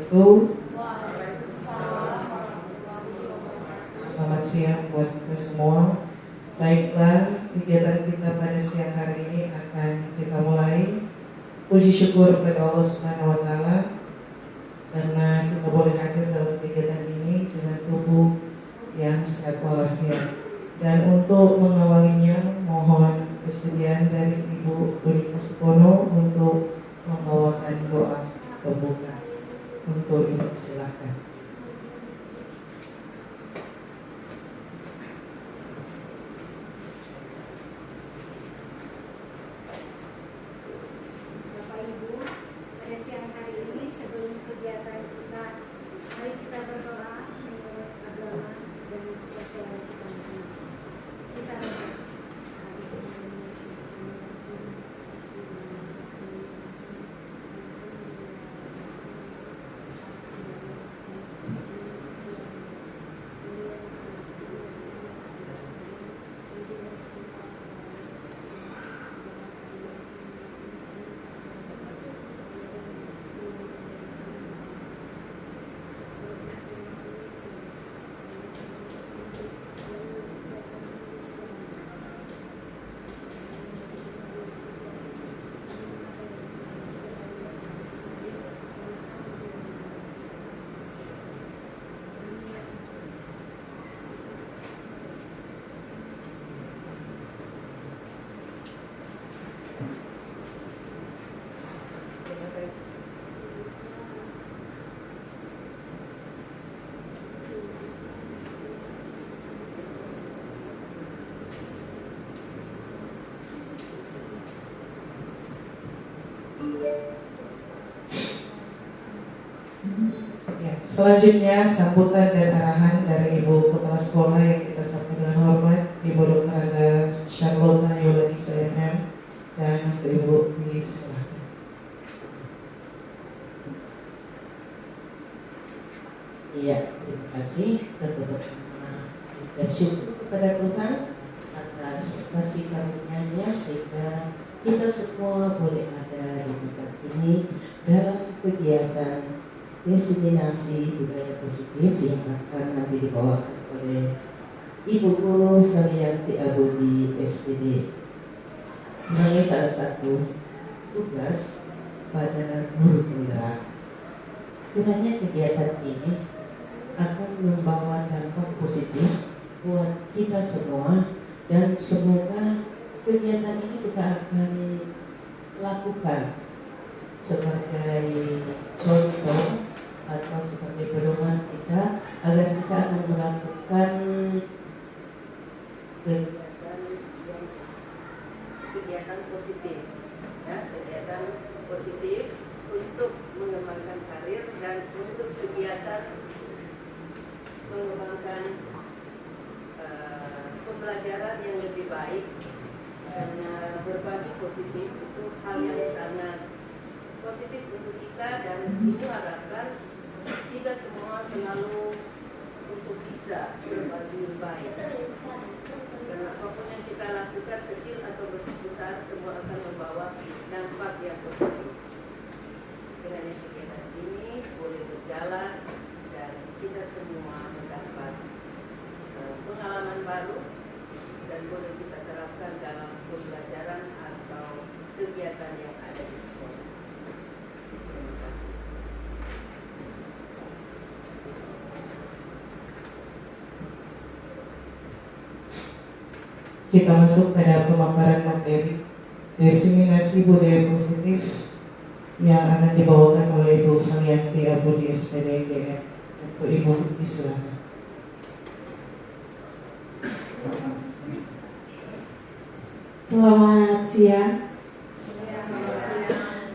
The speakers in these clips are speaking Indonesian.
wabarakatuh. Selamat siang buat kita semua. Baiklah, kegiatan kita pada siang hari ini akan kita mulai. Puji syukur kepada Allah Subhanahu wa Ta'ala karena kita boleh hadir dalam kegiatan ini dengan tubuh yang sehat walafiat. Dan untuk mengawalinya, mohon kesediaan dari Ibu Budi Sukono untuk membawakan doa pembuka. Untuk Ibu, silakan. Bapak Ibu, pada siang hari ini sebelum kegiatan kita, mari kita berdoa menurut agama dan kepercayaan kita masing-masing. Kita berdoa. Ya, selanjutnya sambutan dan arahan dari Ibu Kepala Sekolah yang kita sambut dengan hormat, Ibu Dr. Anda Charlotte Yolandi SMM, dan untuk Ibu Wi, silakan. Iya, terima kasih. Tetap bersyukur kepada Tuhan atas kasih karunia-Nya sehingga kita semua boleh ada di tempat ini dalam kegiatan diseminasi budaya positif yang akan nanti dibawakan oleh Ibu Guru Varianti Abudi SPD. Sebagai salah satu tugas pada guru penggerak, kiranya kegiatan ini akan membawa dampak positif buat kita semua, dan semoga kegiatan ini kita akan lakukan sebagai contoh atau sebagai pedoman kita agar kita akan melakukan kegiatan positif, ya, kegiatan positif untuk mengembangkan karir dan untuk kegiatan mengembangkan pembelajaran yang lebih baik. Karena berbagi positif itu hal yang sangat positif untuk kita, dan itu harapkan kita semua selalu untuk bisa berbagi yang baik. Karena apapun yang kita lakukan, kecil atau besar, semua akan membawa dampak yang positif. Kiranya kegiatan ini boleh berjalan dan kita semua mendapat pengalaman baru dan boleh kita terapkan dalam pembelajaran atau kegiatan yang ada di sekolah. Terima kasih. Kita masuk pada pemaparan materi diseminasi budaya positif yang akan dibawakan oleh Ibu Varianti Abudi SPD GM. Untuk Ibu, silakan. Selamat siang.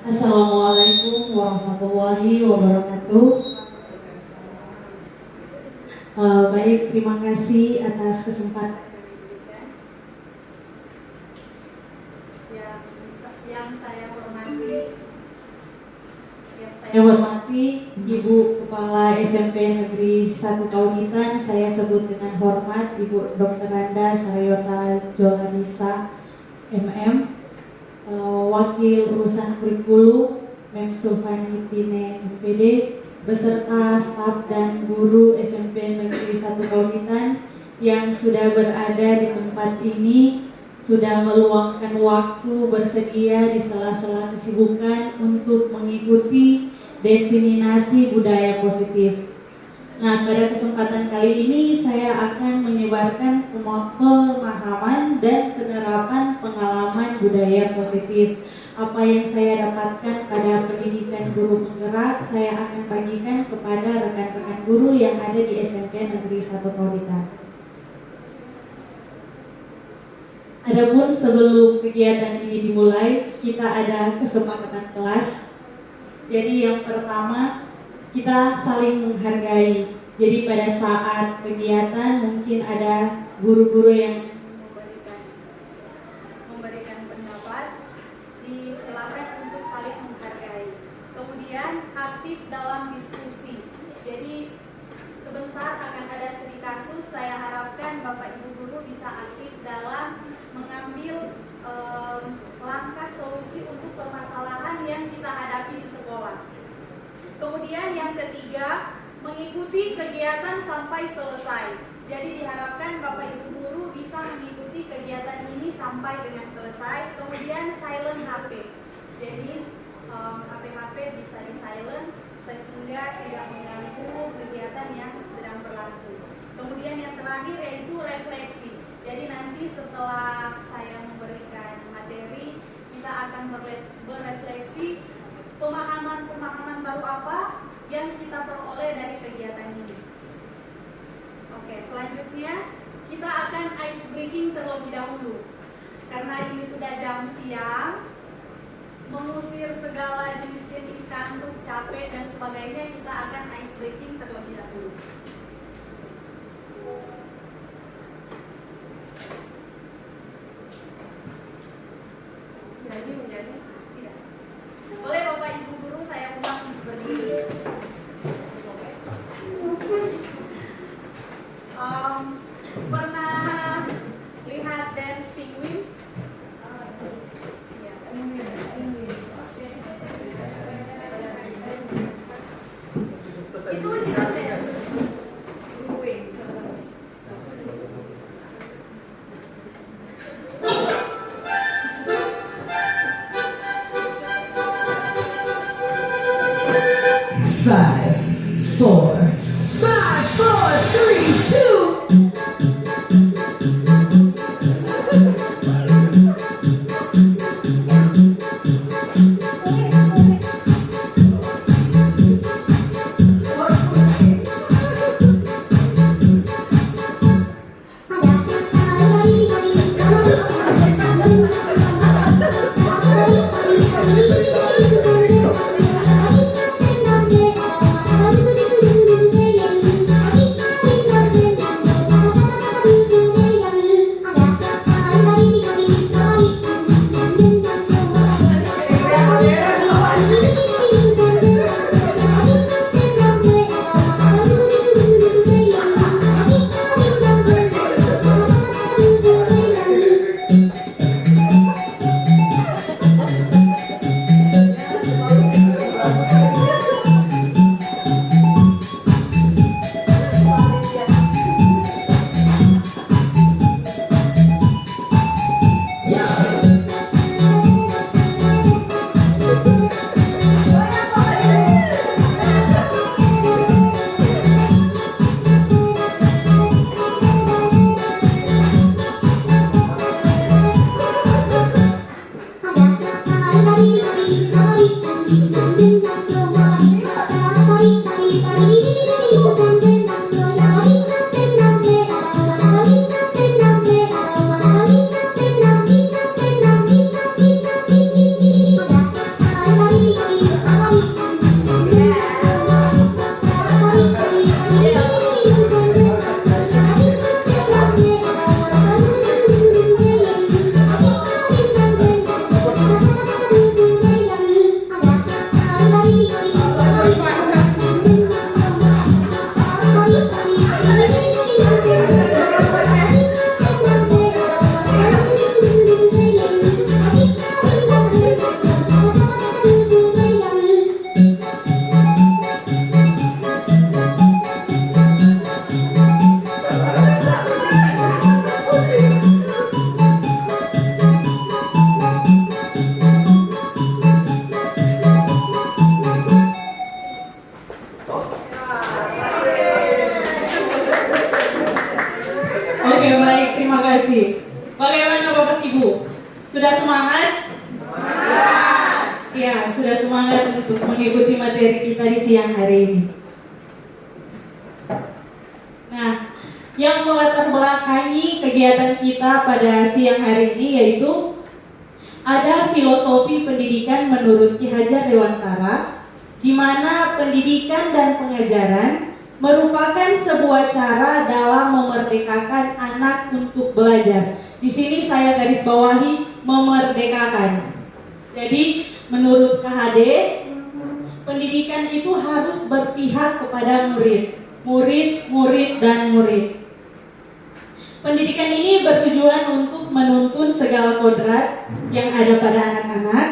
Assalamualaikum warahmatullahi wabarakatuh. Baik, terima kasih atas kesempatan yang saya hormati Ibu Kepala SMP Negeri 1 Kaunitan. Saya sebut dengan hormat Ibu Dr. Anda Saryota Jolanisa MM, Wakil Urusan Kurikulum Mem Sulfani Pine MPD, beserta staf dan guru SMP Negeri 1 Kaunitan yang sudah berada di tempat ini, sudah meluangkan waktu bersedia di sela-sela kesibukan untuk mengikuti diseminasi budaya positif. Nah, pada kesempatan kali ini saya akan menyebarkan pemahaman dan penerapan pengalaman budaya positif. Apa yang saya dapatkan pada pendidikan guru penggerak, saya akan bagikan kepada rekan-rekan guru yang ada di SMP Negeri 1 Kaunitan. Adapun sebelum kegiatan ini dimulai, kita ada kesepakatan kelas. Jadi yang pertama, kita saling menghargai. Jadi pada saat kegiatan mungkin ada guru-guru yang memberikan pendapat, disilakan untuk saling menghargai. Kemudian aktif dalam diskusi. Jadi sebentar akan ada studi kasus. Saya harapkan Bapak Ibu guru bisa aktif dalam mengambil langkah solusi untuk permasalahan yang kita hadapi di sekolah. Kemudian yang ketiga, mengikuti kegiatan sampai selesai. Jadi diharapkan Bapak Ibu guru bisa mengikuti kegiatan ini sampai dengan selesai. Kemudian silent HP. Jadi HP bisa di silent sehingga tidak mengganggu kegiatan yang sedang berlangsung. Kemudian yang terakhir yaitu refleksi. Jadi nanti setelah saya memberikan materi, kita akan berefleksi pemahaman-pemahaman baru apa yang kita peroleh dari kegiatan ini. Oke, selanjutnya kita akan ice breaking terlebih dahulu. Karena ini sudah jam siang, mengusir segala jenis-jenis kantuk, capek dan sebagainya, kita akan ice breaking terlebih dahulu. Menjadi Tidak. Boleh Bapak Ibu guru saya undang berdiri. Pernah lihat dance penguin? Ya. kasih. Bagaimana Bapak Ibu? Sudah semangat? Semangat. Ya, sudah semangat untuk mengikuti materi kita di siang hari ini. Nah, yang melatar belakangi kegiatan kita pada siang hari ini yaitu ada filosofi pendidikan menurut Ki Hajar Dewantara, di mana pendidikan dan pengajaran merupakan sebuah cara dalam memerdekakan anak untuk belajar. Di sini saya garis bawahi memerdekakan. Jadi menurut KHD, pendidikan itu harus berpihak kepada murid, dan murid. Pendidikan ini bertujuan untuk menuntun segala kodrat yang ada pada anak-anak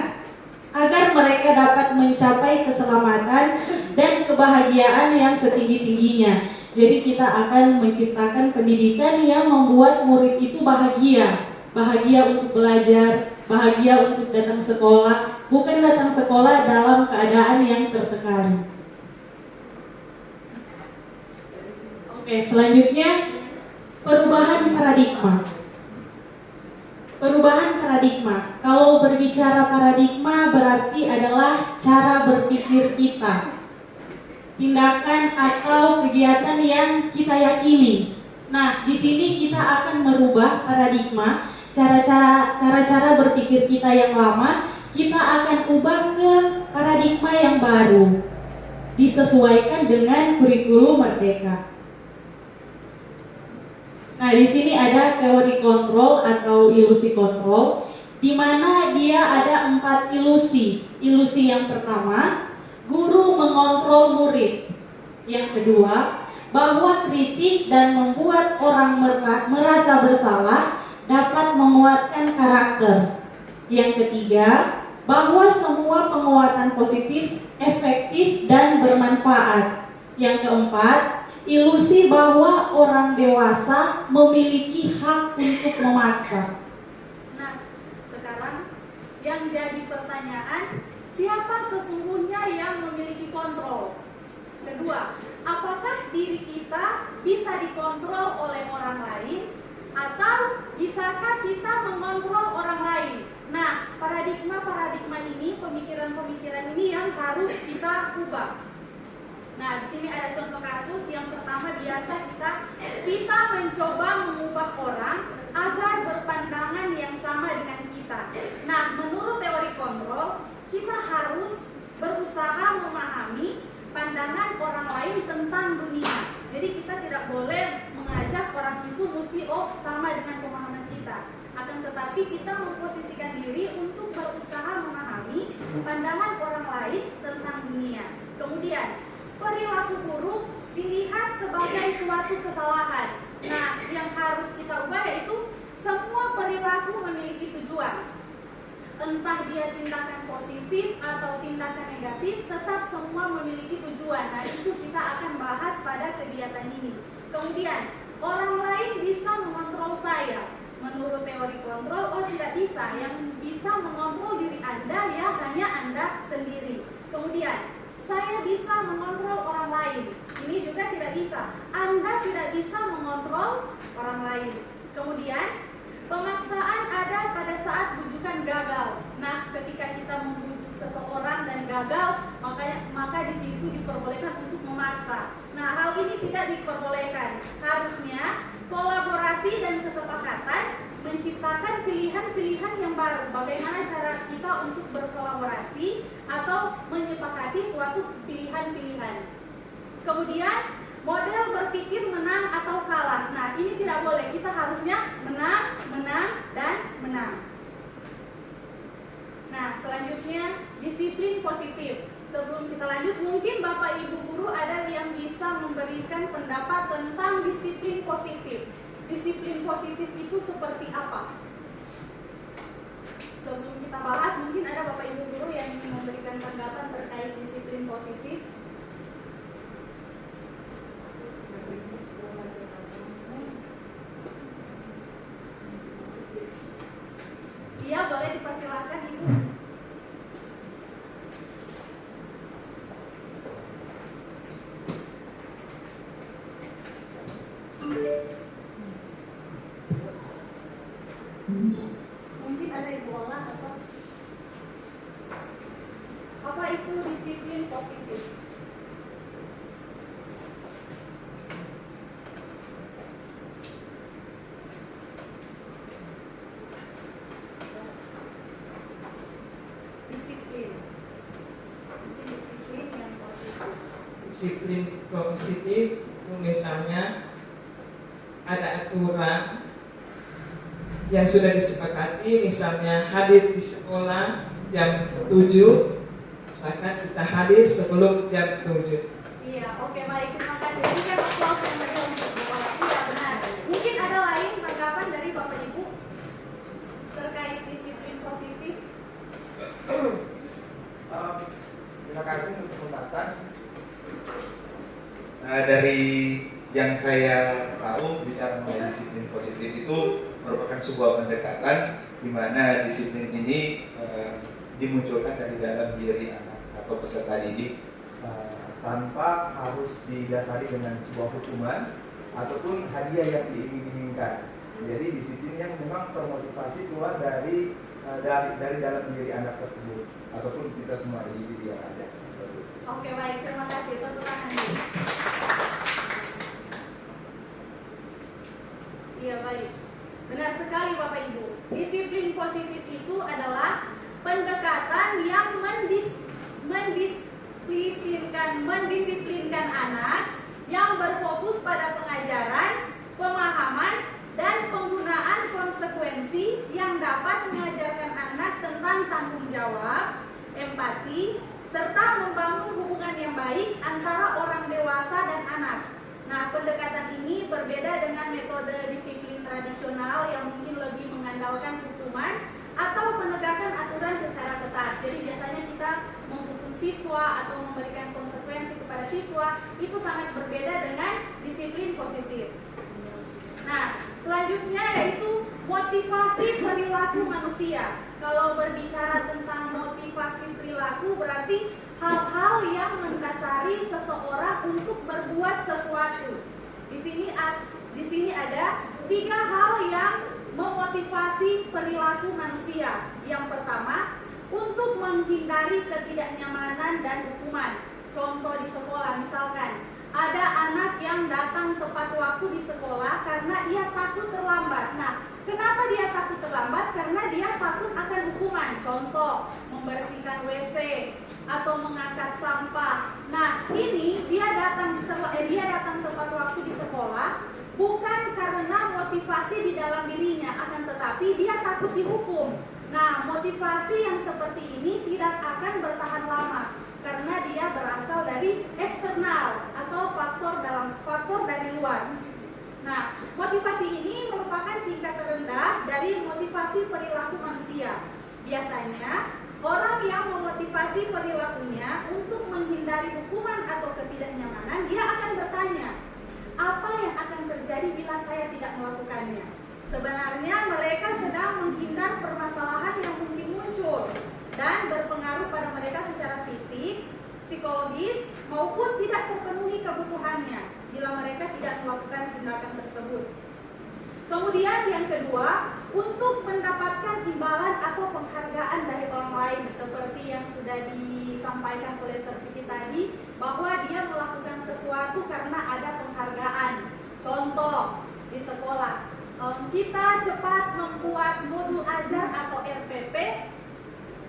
agar mereka dapat mencapai keselamatan dan kebahagiaan yang setinggi-tingginya. Jadi kita akan menciptakan pendidikan yang membuat murid itu bahagia untuk belajar, bahagia untuk datang sekolah, bukan datang sekolah dalam keadaan yang tertekan. Oke, selanjutnya perubahan paradigma. Perubahan paradigma. Kalau berbicara paradigma berarti adalah cara berpikir kita, tindakan atau kegiatan yang kita yakini. Nah, di sini kita akan merubah paradigma, cara-cara berpikir kita yang lama, kita akan ubah ke paradigma yang baru, disesuaikan dengan kurikulum Merdeka. Nah, di sini ada teori kontrol atau ilusi kontrol, di mana dia ada 4 ilusi. Ilusi yang pertama, guru mengontrol murid. Yang kedua, bahwa kritik dan membuat orang merasa bersalah dapat menguatkan karakter. Yang ketiga, bahwa semua penguatan positif efektif dan bermanfaat. Yang keempat, ilusi bahwa orang dewasa memiliki hak untuk memaksa. Nah, sekarang yang jadi pertanyaan, siapa sesungguhnya yang memiliki kontrol? Kedua, apakah diri kita bisa dikontrol oleh orang lain atau bisakah kita mengontrol orang lain? Nah, paradigma ini, pemikiran-pemikiran ini yang harus kita ubah. Nah, di sini ada contoh kasus. Yang pertama, biasa kita mencoba mengubah orang agar berpandangan yang sama dengan kita. Nah, menurut teori kontrol, kita harus berusaha memahami pandangan orang lain tentang dunia. Jadi kita tidak boleh mengajak orang itu mesti sama dengan pemahaman kita. Akan tetapi kita memposisikan diri untuk berusaha memahami pandangan orang lain tentang dunia. Kemudian, perilaku buruk dilihat sebagai suatu kesalahan. Nah, yang harus kita ubah yaitu semua perilaku memiliki tujuan. Entah dia tindakan positif atau tindakan negatif, tetap semua memiliki tujuan. Nah, itu kita akan bahas pada kegiatan ini. Kemudian, orang lain bisa mengontrol saya. Menurut teori kontrol, tidak bisa. Yang bisa mengontrol diri Anda ya hanya Anda sendiri. Kemudian, saya bisa mengontrol orang lain. Ini juga tidak bisa. Anda tidak bisa mengontrol orang lain. Kemudian, pemaksaan ada pada saat bujukan gagal. Nah, ketika kita membujuk seseorang dan gagal, maka di situ diperbolehkan untuk memaksa. Nah, hal ini tidak diperbolehkan. Harusnya kolaborasi dan kesepakatan menciptakan pilihan-pilihan yang baru. Bagaimana cara kita untuk berkolaborasi atau menyepakati suatu pilihan-pilihan. Kemudian, model berpikir menang atau kalah. Nah, ini tidak boleh. Kita harusnya menang, dan menang. Nah, selanjutnya disiplin positif. Sebelum kita lanjut, mungkin Bapak Ibu guru ada yang bisa memberikan pendapat tentang disiplin positif. Disiplin positif itu seperti apa? Sebelum kita bahas, mungkin ada Bapak Ibu guru yang ingin memberikan tanggapan terkait disiplin positif. Iya, boleh dipersilakan Ibu. disiplin positif itu misalnya ada aturan yang sudah disepakati, misalnya hadir di sekolah jam 7, misalkan kita hadir sebelum jam 7. Iya, oke, baik, terima kasih. Ini kan aplaus yang mereka untuk sekolah. Iya, benar. Mungkin ada lain tanggapan dari Bapak Ibu terkait disiplin positif? Terima kasih untuk kesempatan. Dari yang saya tahu, bicara mengenai disiplin positif itu merupakan sebuah pendekatan di mana disiplin ini dimunculkan dari dalam diri anak atau peserta didik tanpa harus didasari dengan sebuah hukuman ataupun hadiah yang diinginkan. Jadi disiplin yang memang termotivasi keluar dari dalam diri anak tersebut ataupun kita semua individu yang ada. Oke, baik, terima kasih. Tepuk tangan dulu. Iya, baik. Benar sekali Bapak Ibu. Disiplin positif itu adalah pendekatan yang mendisiplinkan anak yang berfokus pada pengajaran, pemahaman, dan penggunaan konsekuensi yang dapat mengajarkan anak tentang tanggung jawab, empati, serta membangun hubungan yang baik antara orang dewasa dan anak. Nah, pendekatan ini berbeda dengan metode disiplin tradisional yang mungkin lebih mengandalkan hukuman atau penegakan aturan secara ketat. Jadi biasanya kita menghukum siswa atau memberikan konsekuensi kepada siswa, itu sangat berbeda dengan disiplin positif. Nah, selanjutnya yaitu motivasi perilaku manusia. Kalau berbicara tentang motivasi perilaku berarti hal-hal yang mendasari seseorang untuk berbuat sesuatu. Di sini ada 3 hal yang memotivasi perilaku manusia. Yang pertama, untuk menghindari ketidaknyamanan dan hukuman. Contoh di sekolah, misalkan ada anak yang datang tepat waktu di sekolah karena ia takut terlambat. Nah, kenapa dia takut terlambat? Karena dia takut akan hukuman. Contoh, membersihkan WC atau mengangkat sampah. Nah, ini dia datang tepat waktu di sekolah bukan karena motivasi di dalam dirinya, akan tetapi dia takut dihukum. Nah, motivasi yang seperti ini tidak akan bertahan lama karena dia berasal dari eksternal atau faktor dari luar. Nah, motivasi ini merupakan tingkat terendah dari motivasi perilaku manusia. Biasanya, orang yang memotivasi perilakunya untuk menghindari hukuman atau ketidaknyamanan, dia akan bertanya, apa yang akan terjadi bila saya tidak melakukannya? Sebenarnya mereka sedang menghindar permasalahan yang mungkin muncul dan berpengaruh pada mereka secara fisik, psikologis, maupun tidak terpenuhi kebutuhannya bila mereka tidak melakukan tindakan tersebut. Kemudian yang kedua, untuk mendapatkan imbalan atau penghargaan dari orang lain, seperti yang sudah disampaikan oleh Sir Vicky tadi, bahwa dia melakukan sesuatu karena ada penghargaan. Contoh di sekolah, kita cepat membuat modul ajar atau RPP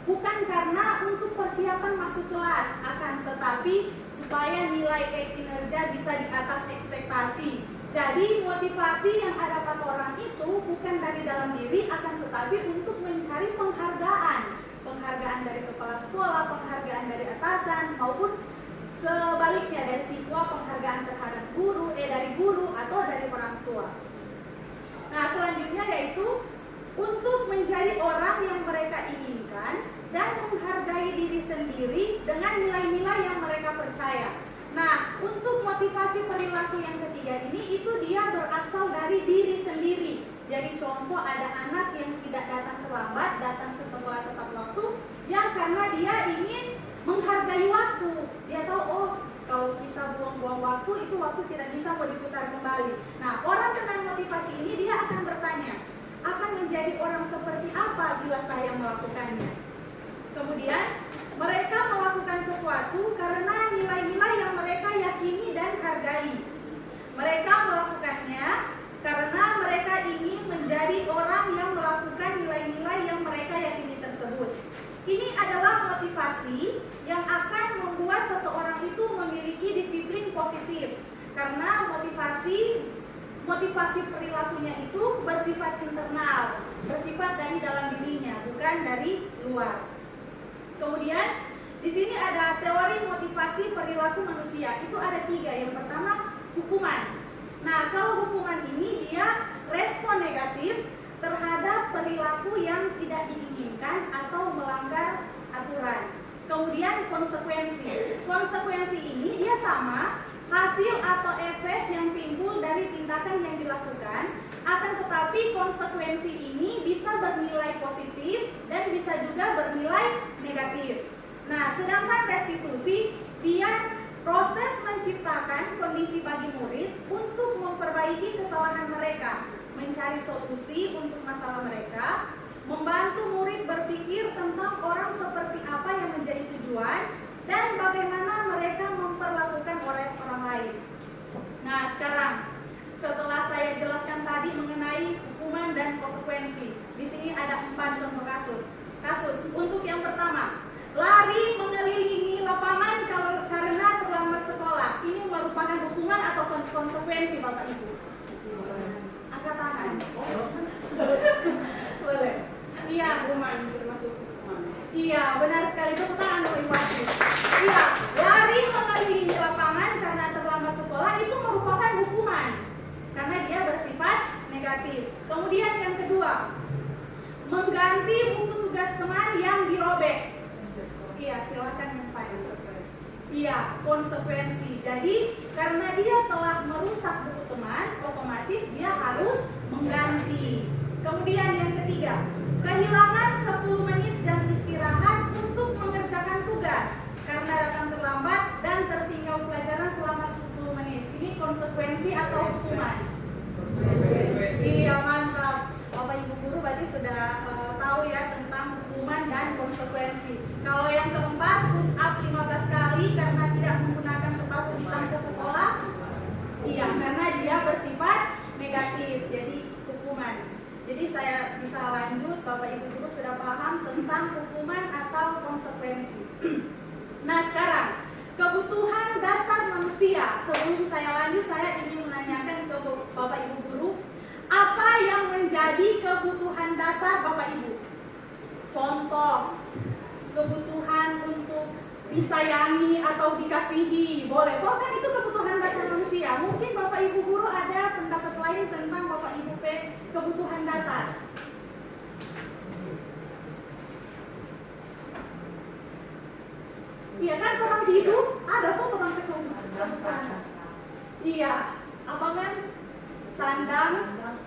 bukan karena untuk persiapan masuk kelas, akan tetapi supaya nilai kinerja bisa di atas ekspektasi. Jadi motivasi yang ada pada orang itu bukan dari dalam diri, akan tetapi untuk mencari penghargaan dari kepala sekolah, penghargaan dari atasan, maupun sebaliknya dari siswa, penghargaan terhadap dari guru atau dari orang tua. Nah, selanjutnya yaitu untuk menjadi orang yang mereka inginkan dan menghargai diri sendiri dengan nilai-nilai yang mereka percaya. Nah, untuk motivasi perilaku yang ketiga ini, itu dia berasal dari diri sendiri. Jadi contoh, ada anak yang tidak datang terlambat, datang ke sekolah tepat waktu, yang karena dia ingin menghargai waktu. Dia tahu, oh, kalau kita buang-buang waktu, itu waktu tidak bisa mau diputar kembali. Nah, orang dengan motivasi ini, dia akan bertanya, akan menjadi orang seperti apa bila saya melakukannya? Kemudian, mereka melakukan sesuatu karena nilai-nilai yang mereka yakini dan hargai. Mereka melakukannya karena mereka ingin menjadi orang yang melakukan nilai-nilai yang mereka yakini tersebut. Ini adalah motivasi yang akan membuat seseorang itu memiliki disiplin positif karena motivasi perilakunya itu bersifat internal, bersifat dari dalam dirinya, bukan dari luar. Kemudian di sini ada teori motivasi perilaku manusia. Itu ada 3. Yang pertama, hukuman. Nah, kalau hukuman ini dia respon negatif terhadap perilaku yang tidak diinginkan atau melanggar aturan. Kemudian konsekuensi. Konsekuensi ini dia sama, hasil atau efek yang timbul dari tindakan yang dilakukan, akan tetapi konsekuensi ini bisa bernilai positif dan bisa juga bernilai negatif. Nah, sedangkan restitusi dia proses menciptakan kondisi bagi murid untuk memperbaiki kesalahan mereka, mencari solusi untuk masalah mereka, membantu murid berpikir tentang orang seperti apa yang menjadi tujuan dan bagaimana mereka memperlakukan orang lain. Nah, sekarang setelah saya jelaskan tadi mengenai hukuman dan konsekuensi, di sini ada 4 contoh kasus. Untuk yang pertama, lari mengelilingi lapangan karena terlambat sekolah. Ini merupakan hukuman atau konsekuensi, Bapak Ibu? Angkat tangan. Boleh. Iya, hukuman termasuk hukuman. Iya, benar sekali, itu tangan Ibu Ibu. Iya, lari mengelilingi lapangan karena terlambat sekolah itu merupakan hukuman karena dia bersifat negatif. Kemudian yang kedua, mengganti buku tugas teman yang dirobek. Iya, silakan yang Iya, konsekuensi. Jadi karena dia telah merusak buku teman, otomatis dia harus mengganti. Kemudian yang ketiga, kehilangan 10 menit jam istirahat untuk mengerjakan tugas karena datang terlambat dan tertinggal pelajaran selama 10 menit. Ini konsekuensi atau hukuman? Iya, mantap. Bapak Ibu guru berarti sudah tahu ya tentang hukuman dan konsekuensi. Kalau yang keempat, push up 15 kali karena tidak menggunakan sepatu hitam ke sekolah. Iya, karena dia bersifat negatif, jadi hukuman. Jadi saya bisa lanjut, Bapak Ibu guru sudah paham tentang hukuman atau konsekuensi. Nah, sekarang kebutuhan dasar manusia. Sebelum saya lanjut, saya ingin menanyakan ke Bapak Ibu guru, apa yang menjadi kebutuhan dasar Bapak Ibu? Contoh, kebutuhan untuk disayangi atau dikasihi, boleh. Toh kan itu kebutuhan dasar manusia. Mungkin Bapak Ibu guru ada pendapat lain tentang Bapak Ibu P kebutuhan dasar. Iya kan, orang hidup ada tuh orang kebutuhan. Iya, apa kan? Sandang,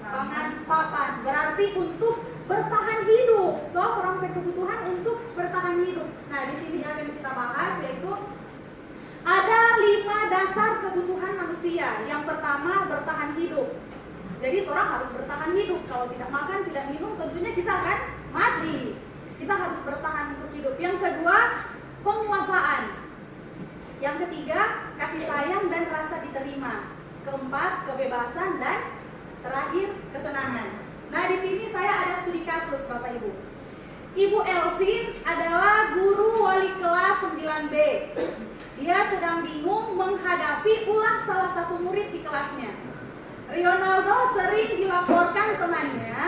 pangan, papan. Berarti untuk bertahan hidup. Toh orang kebutuhan untuk bertahan hidup. Nah, di sini akan kita bahas yaitu ada 5 dasar kebutuhan manusia. Yang pertama, bertahan hidup. Jadi orang harus bertahan hidup. Kalau tidak makan, tidak minum, tentunya kita akan mati. Kita harus bertahan untuk hidup. Yang kedua, penguasaan. Yang ketiga, kasih sayang dan rasa diterima. Keempat, kebebasan, dan terakhir, kesenangan. Nah, di sini saya ada studi kasus, Bapak Ibu. Ibu Elsin adalah guru wali kelas 9B. Dia sedang bingung menghadapi ulah salah satu murid di kelasnya. Rionaldo sering dilaporkan temannya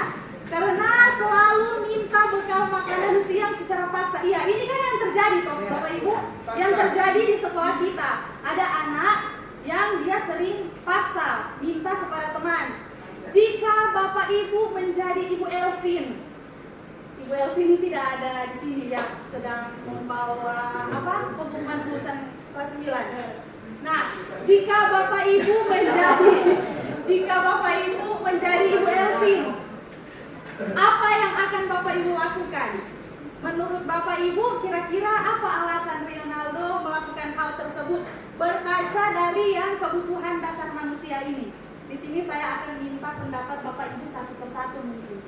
karena selalu minta bekal makanan siang secara paksa. Iya, ini kan yang terjadi, Bapak Ibu. Yang terjadi di sekolah kita. Ada anak yang dia sering paksa minta kepada teman. Jika Bapak Ibu menjadi Ibu Elsin, Ibu Elsin ini tidak ada di sini ya, sedang membawa pengumuman lulusan kelas 9. Nah, jika Bapak Ibu menjadi Ibu Elsin, apa yang akan Bapak Ibu lakukan? Menurut Bapak Ibu, kira-kira apa alasan Rionaldo melakukan hal tersebut berkaca dari yang kebutuhan dasar manusia ini? Di sini saya akan minta pendapat Bapak Ibu satu persatu mungkin.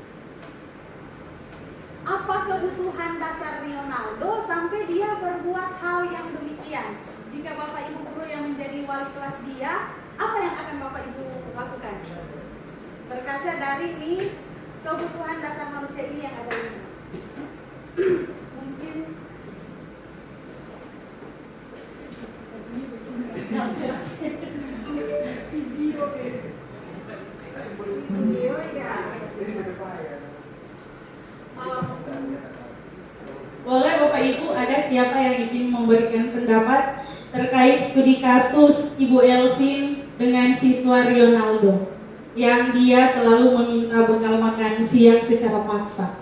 Apa kebutuhan dasar Rionaldo sampai dia berbuat hal yang demikian? Jika Bapak Ibu guru yang menjadi wali kelas dia, apa yang akan Bapak Ibu lakukan? Berkaca dari ini kebutuhan dasar manusia ini yang ada ini. Mungkin Boleh Bapak Ibu, ada siapa yang ingin memberikan pendapat terkait studi kasus Ibu Elsin dengan siswa Rionaldo yang dia selalu meminta bekal makan siang secara paksa?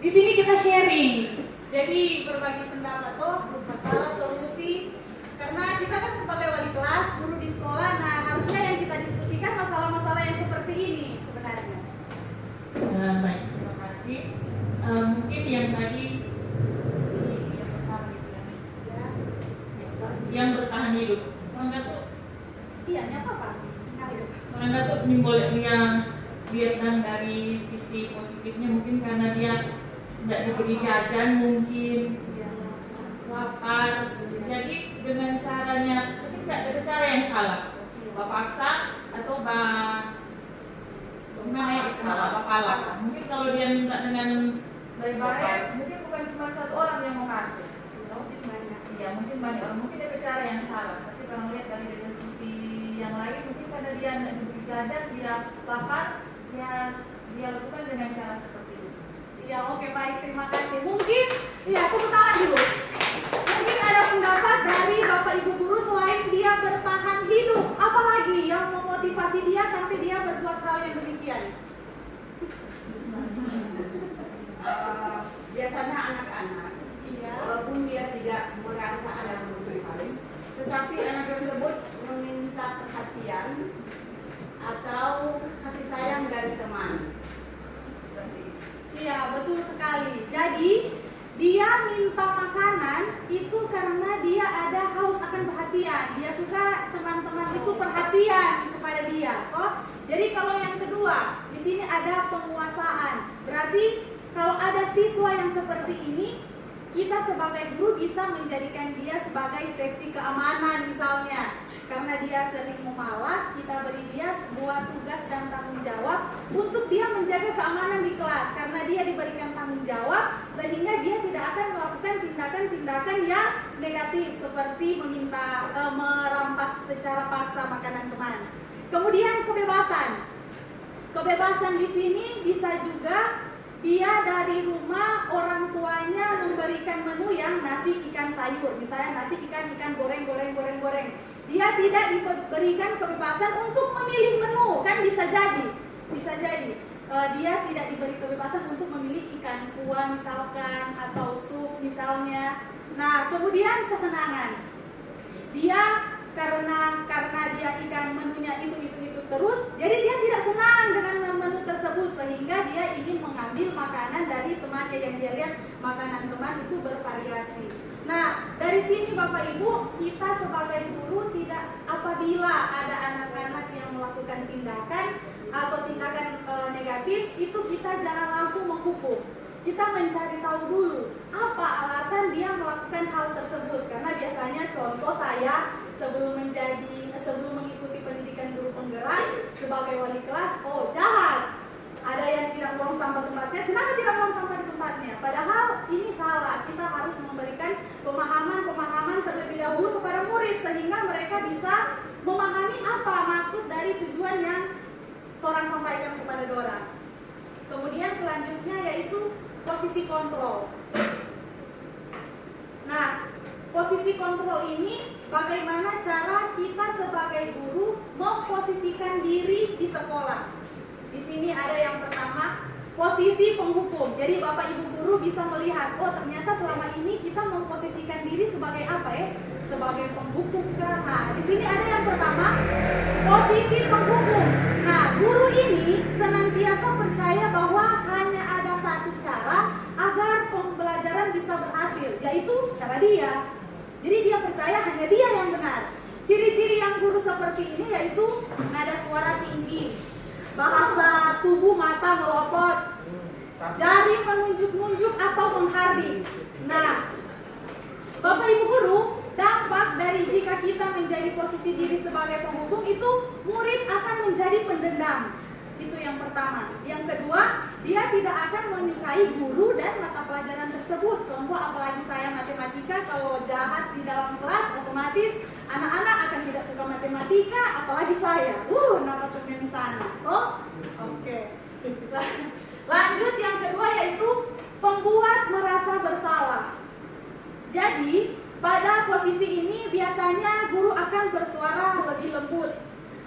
Di sini kita sharing, jadi berbagi pendapat masalah solusi, karena kita kan sebagai wali kelas, guru di sekolah, nah harusnya yang kita diskusikan masalah-masalah yang seperti ini sebenarnya. Baik, terima kasih. Mungkin yang tadi yang bertahan hidup, orang tuh, Iya, apa-apa. orang tuh simbolnya Vietnam dari sisi positifnya mungkin karena dia tidak diberi jajan, mungkin lapar, jadi dengan caranya, mungkin ada cara yang salah, paksa atau gimana ya, palak. Mungkin kalau dia minta dengan baik-baik, mungkin bukan cuma satu orang yang mau kasih, ya mungkin banyak orang, mungkin ada cara yang salah. Tapi kalau lihat dari sisi yang lain, mungkin karena dia tidak diberi jajan, dia lapar, dia lakukan dengan cara seperti itu. Ya, oke, baik, terima kasih. Mungkin, ya, tepuk tangan dulu. Mungkin ada pendapat dari Bapak Ibu guru selain dia bertahan hidup, apalagi yang memotivasi dia sampai dia berbuat hal yang demikian? Biasanya anak-anak, walaupun dia tidak merasa ada yang memberi, tetapi anak tersebut meminta perhatian atau kasih sayang dari teman. Iya, betul sekali. Jadi, dia minta makanan itu karena dia ada haus akan perhatian. Dia suka teman-teman itu perhatian kepada dia. Jadi kalau yang kedua, di sini ada penguasaan. Berarti kalau ada siswa yang seperti ini, kita sebagai guru bisa menjadikan dia sebagai seksi keamanan misalnya. Karena dia sering memalak, kita beri dia sebuah tugas dan tanggung jawab untuk dia menjaga keamanan di kelas. Karena dia diberikan tanggung jawab, sehingga dia tidak akan melakukan tindakan-tindakan yang negatif seperti merampas secara paksa makanan teman. Kemudian kebebasan. Kebebasan di sini bisa juga dia dari rumah orang tuanya memberikan menu yang nasi ikan sayur, misalnya nasi ikan goreng. Dia tidak diberikan kebebasan untuk memilih menu, kan bisa jadi dia tidak diberi kebebasan untuk memilih ikan kuah misalkan atau sup misalnya. Nah, kemudian kesenangan, dia karena dia ikan menunya itu terus, jadi dia tidak senang dengan menu tersebut sehingga dia ingin mengambil makanan dari temannya yang dia lihat makanan teman itu bervariasi. Nah, dari sini Bapak Ibu, kita sebagai guru tidak, apabila ada anak-anak yang melakukan tindakan atau tindakan negatif, itu kita jangan langsung menghukum. Kita mencari tahu dulu apa alasan dia melakukan hal tersebut. Karena biasanya contoh saya sebelum mengikuti pendidikan guru penggerak sebagai wali kelas, oh jahat, ada yang tidak buang sampah tempatnya. Kenapa tidak buang sampah di tempatnya? Padahal ini salah. Kita harus memberikan pemahaman terlebih dahulu kepada murid sehingga mereka bisa memahami apa maksud dari tujuan yang orang sampaikan kepada dorang. Kemudian selanjutnya yaitu posisi kontrol. Nah, posisi kontrol ini bagaimana cara kita sebagai guru memposisikan diri di sekolah. Di sini ada yang pertama, posisi penghukum. Jadi Bapak Ibu guru bisa melihat, oh ternyata selama ini kita memposisikan diri sebagai apa ya? Sebagai penghukum. Nah, di sini ada yang pertama, posisi penghukum. Nah, guru ini senantiasa percaya bahwa hanya ada satu cara agar pembelajaran bisa berhasil, yaitu cara dia. Jadi dia percaya hanya dia yang benar. Ciri-ciri yang guru seperti ini yaitu nada suara tinggi, bahasa tubuh mata melopot, jari menunjuk-nunjuk atau menghardik. Nah, Bapak Ibu guru, dampak dari jika kita menjadi posisi diri sebagai penghukum itu murid akan menjadi pendendam. Itu yang pertama. Yang kedua, dia tidak akan menyukai guru dan mata pelajaran tersebut. Contoh apalagi saya matematika, kalau jahat di dalam kelas otomatis anak-anak akan tidak suka matematika, apalagi saya. Nama kemen sana. Oh, oke. Lanjut yang kedua yaitu pembuat merasa bersalah. Jadi pada posisi ini biasanya guru akan bersuara lebih lembut.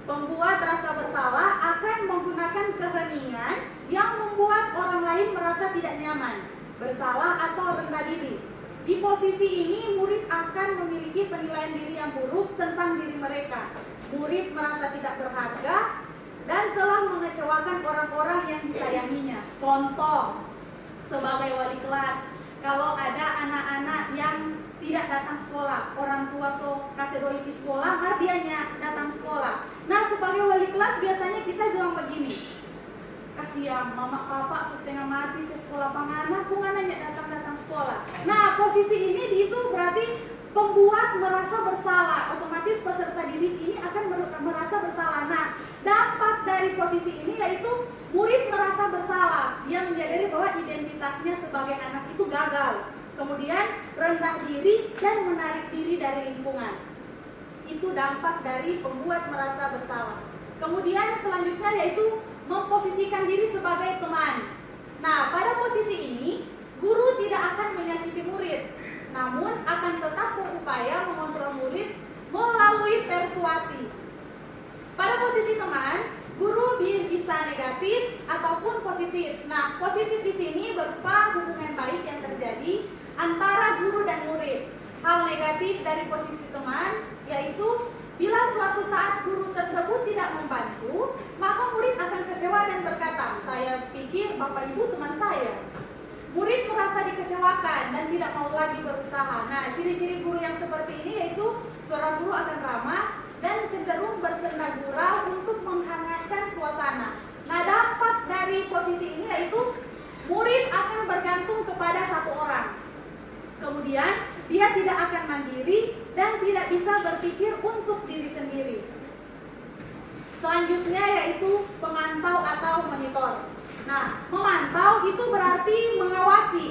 Pembuat rasa bersalah akan menggunakan keheningan yang membuat orang lain merasa tidak nyaman, bersalah atau rendah diri. Di posisi ini murid akan memiliki penilaian diri yang buruk tentang diri mereka. Murid merasa tidak berharga dan telah mengecewakan orang-orang yang disayanginya. Contoh, sebagai wali kelas, kalau ada anak-anak yang tidak datang sekolah, orang tua kasih doi di sekolah, hadiahnya datang sekolah. Nah, sebagai wali kelas biasanya kita bilang begini, kasihan mama papa setengah mati ke sekolah panganak, kungananya datang sekolah. Nah, posisi ini itu berarti pembuat merasa bersalah, otomatis peserta didik ini akan merasa bersalah. Nah, dampak dari posisi ini yaitu murid merasa bersalah, dia menyadari bahwa identitasnya sebagai anak itu gagal, kemudian rendah diri dan menarik diri dari lingkungan. Itu dampak dari pembuat merasa bersalah. Kemudian selanjutnya yaitu memposisikan diri sebagai teman. Nah, pada posisi ini guru tidak akan menyakiti murid, namun akan tetap berupaya mengontrol murid melalui persuasi. Pada posisi teman, guru bisa negatif ataupun positif. Nah, positif di sini berupa hubungan baik yang terjadi antara guru dan murid. Hal negatif dari posisi teman yaitu bila suatu saat guru tersebut tidak membantu, maka murid akan kecewa dan berkata, saya pikir Bapak Ibu teman saya. Murid merasa dikecewakan dan tidak mau lagi berusaha. Nah, ciri-ciri guru yang seperti ini yaitu suara guru akan ramah dan cenderung bersenda gurau untuk menghangatkan suasana. Nah, dampak dari posisi ini yaitu murid akan bergantung kepada satu orang. Kemudian dia tidak akan mandiri dan tidak bisa berpikir untuk diri sendiri. Selanjutnya yaitu pemantau atau monitor. Nah, memantau itu berarti mengawasi.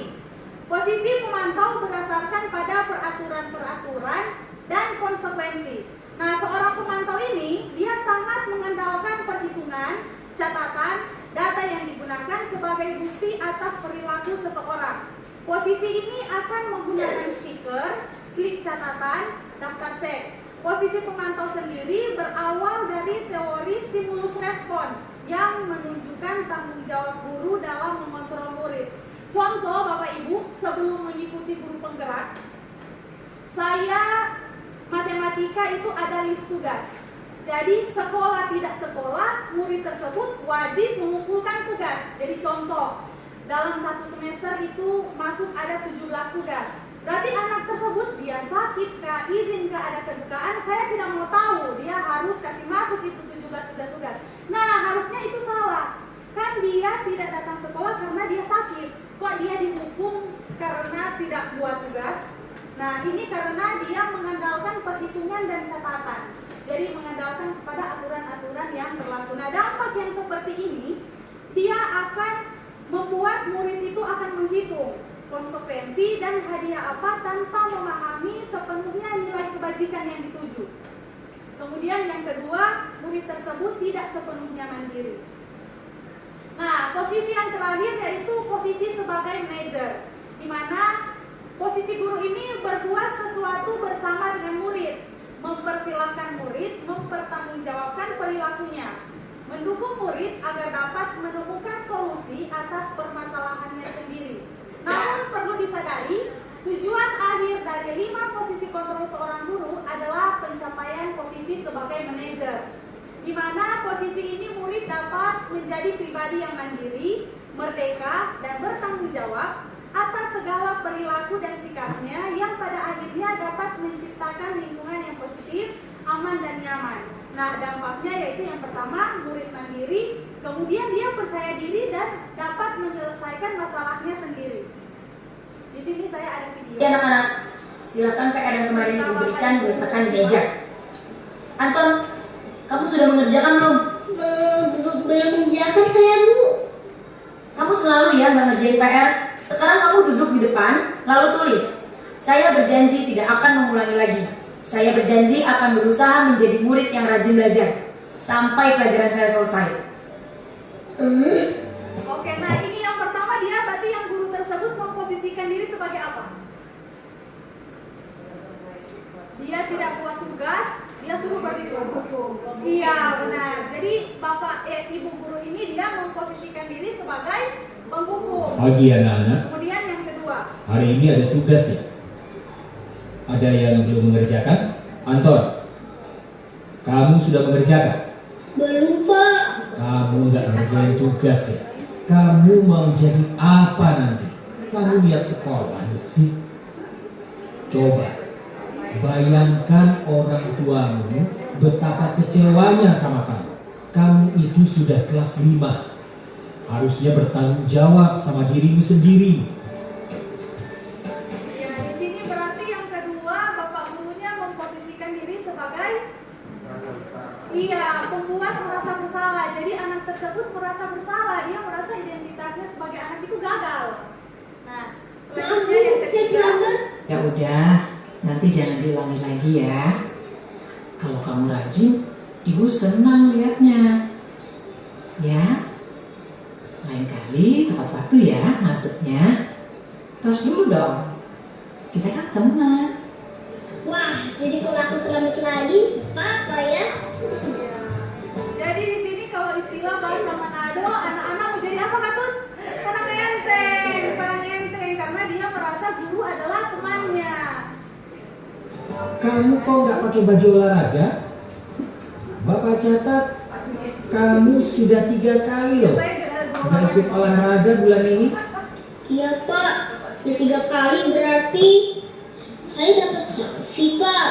Posisi memantau berdasarkan pada peraturan-peraturan dan konsekuensi. Nah, seorang pemantau ini dia sangat mengandalkan perhitungan, catatan, data yang digunakan sebagai bukti atas perilaku seseorang. Posisi ini akan menggunakan stiker, slip catatan, daftar cek. Posisi pemantau sendiri berawal dari teori stimulus respon yang menunjukkan tanggung jawab guru dalam mengontrol murid. Contoh Bapak Ibu, sebelum mengikuti guru penggerak, saya matematika itu ada list tugas. Jadi sekolah tidak sekolah, murid tersebut wajib mengumpulkan tugas. Jadi contoh, dalam satu semester itu masuk ada 17 tugas. Berarti anak tersebut dia sakit kah, izin kah, ada kedukaan, saya tidak mau tahu. Dia harus kasih masuk itu 17 tugas. Nah, harusnya itu salah. Kan dia tidak datang sekolah karena dia sakit. Kok dia dihukum karena tidak buat tugas? Nah, ini karena dia mengandalkan perhitungan dan catatan. Jadi mengandalkan kepada aturan-aturan yang berlaku. Nah, dampak yang seperti ini, dia akan membuat murid itu akan menghitung konsekuensi dan hadiah apa tanpa memahami sepenuhnya nilai kebajikan yang dituju. Kemudian yang kedua, murid tersebut tidak sepenuhnya mandiri. Nah, posisi yang terakhir yaitu posisi sebagai manajer, di mana posisi guru ini berbuat sesuatu bersama dengan murid, mempersilahkan murid mempertanggungjawabkan perilakunya, mendukung murid agar dapat menemukan solusi atas permasalahannya sendiri. Namun perlu disadari, tujuan akhir dari 5 posisi kontrol seorang guru adalah pencapaian posisi sebagai manajer, di mana posisi ini murid dapat menjadi pribadi yang mandiri, merdeka, dan bertanggung jawab atas segala perilaku dan sikapnya yang pada akhirnya dapat menciptakan lingkungan yang positif, aman, dan nyaman. Nah, dampaknya yaitu yang pertama, murid mandiri, kemudian dia percaya diri dan dapat menyelesaikan masalahnya sendiri. Di sini saya ada video. Ya anak-anak, silakan PR yang kemarin diberikan diletakkan di meja. Anton, kamu sudah mengerjakan belum? Belum mengerjakan saya, Bu. Kamu selalu ya nggak ngerjain PR. Sekarang kamu duduk di depan, lalu tulis. Saya berjanji tidak akan mengulangi lagi. Saya berjanji akan berusaha menjadi murid yang rajin belajar sampai pelajaran saya selesai. Oke, nah ini yang pertama dia berarti yang guru tersebut memposisikan diri sebagai apa? Dia tidak buat tugas, dia suruh berdiri. Iya benar. Jadi ibu guru ini dia memposisikan diri sebagai penghukum. Pagi anak-anak. Kemudian yang kedua. Hari ini ada tugas ya. Ada yang belum mengerjakan? Anton, kamu sudah mengerjakan? Belum, Pak. Kamu nggak ngerjain tugas ya? Kamu mau jadi apa nanti? Kamu lihat sekolah nggak sih? Coba bayangkan orang tuamu betapa kecewanya sama kamu. Kamu itu sudah kelas 5. Harusnya bertanggung jawab sama dirimu sendiri. Ya, di sini berarti yang kedua bapak gurunya memposisikan diri sebagai pembuat merasa bersalah. Jadi anak tersebut merasa bersalah, dia merasa identitasnya sebagai anak itu gagal. Nah, selanjutnya yang ketiga. Ya udah, nanti jangan diulangi lagi ya. Kalau kamu rajin, ibu senang lihatnya. Ya, lain kali tepat waktu ya maksudnya. Tos dulu dong. Kita kan teman. Wah, jadi kalau aku selamat lagi, apa ya? Jadi di sini kalau istilah bahasa Manado, anak-anak mau jadi apa Katun? Anak enteng, karena dia merasa guru adalah temannya. Kamu kok nggak pakai baju olahraga? Bapak catat, kamu sudah 3 kali loh nggak ikut olahraga bulan ini. Iya, Pak. Udah 3 kali berarti saya dapat sanksi, Pak.